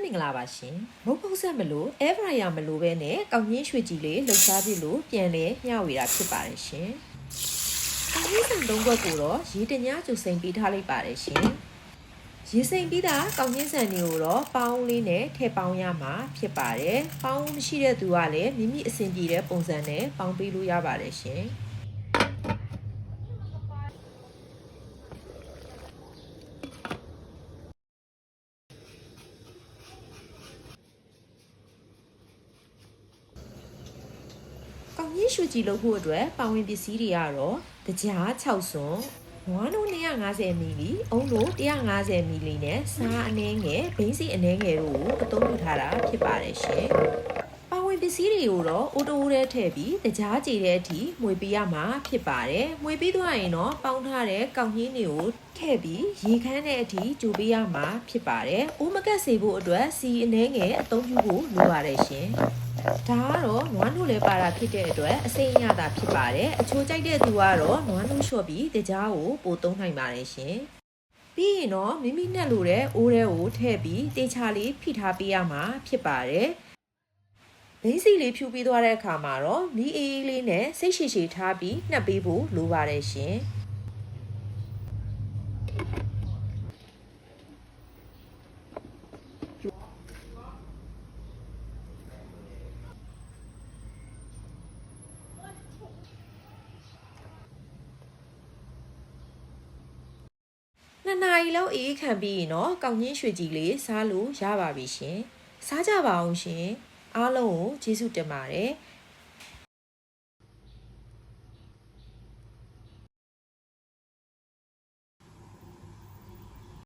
မင်္ဂလာပါရှင်မုတ်ဖုတ်ဆက်မလို့အဲဖရိုင်ယာမလို့ပဲနဲ့ကောင်းကြီးရွှေကြည်လေးလှုပ်ရှားပြလို့ပြန်လဲမျှဝေတာဖြစ်ပါတယ်ရှင်ကောင်းကြီးစံ3ခွက်ကိုတော့ရေတညကျုပ်စိမ်ပေးထားလိုက်ပါတယ်ရှင်ရေစိမ်ပြီးတာကောင်းကြီးစံတွေကိုတော့ပေါင်းလေးနဲ့ထည့်ပေါင်းရမှာဖြစ်ပါတယ်ပေါင်းမရှိတဲ့သူကလည်းမိမိအဆင်ပြေတဲ့ပုံစံနဲ့ပေါင်းပေးလို့ရပါတယ်ရှင်ကောင်းကြီးရွှေကြည်လုပ်ဖို့အတွက်ပါဝင်ပစ္စည်းတွေကတော့တကြား6စွန်းဝါးနိုး250 ml အုံးနိုး150 ml နဲ့စားအနှဲငယ်ဘိန်းစီအနှဲငယ်တို့ကိုအသုံးပြုထားတာဖြစ်ပါတယ်ရှင်ပါဝင်ပစ္စည်းတွေကိုတော့အိုတိုးထဲထည့်ပြီးတကြားကြည်တဲ့အထိမှွေပေးရမှာဖြစ်ပါတယ်မှွေပေးသွားရင်တော့ပေါင်းထားတဲ့ကောင်းကြီးတွေကိုထည့်ပြီးရေခမ်းတဲ့အထိကြိုပေးရမှာဖြစ်ပါတယ်အိုးမကက်စေဖို့အတွက်စီအနှဲငယ်အသုံးပြုဖို့လိုပါတယ်ရှင်ဒါကတော့နွားနို့လည်းပါတာဖြစ်တဲ့အတွက်အစိမ်းရတာဖြစ်ပါတယ်အချိုးကြိုက်တဲ့သူကတော့နွားနို့လျှော့ပြီးတကြားကိုပို့သုံးနိုင်ပါတယ်ရှင်ပြီးရင်တော့မိမိနဲ့လိုတဲ့အိုးထဲကိုထည့်ပြီးတေချာလေးဖိထားပေးရမှာဖြစ်ပါတယ်ဘိန်းစီလေးဖြူပြီးသွားတဲ့အခါမှာတော့မီးအေးလေးနဲ့စိတ်ရှည်ရှည်ထားပြီးနှက်ပေးဖို့လိုပါတယ်ရှင်2 နာရီလောက်အေးခံပြီးရင်တော့ကောင်းကြီးရွှေကြည်လေးစားလို့ရပါပြီရှင်စားကြပါအောင်ရှင်အားလုံးကိုကျေးဇူးတင်ပါတယ်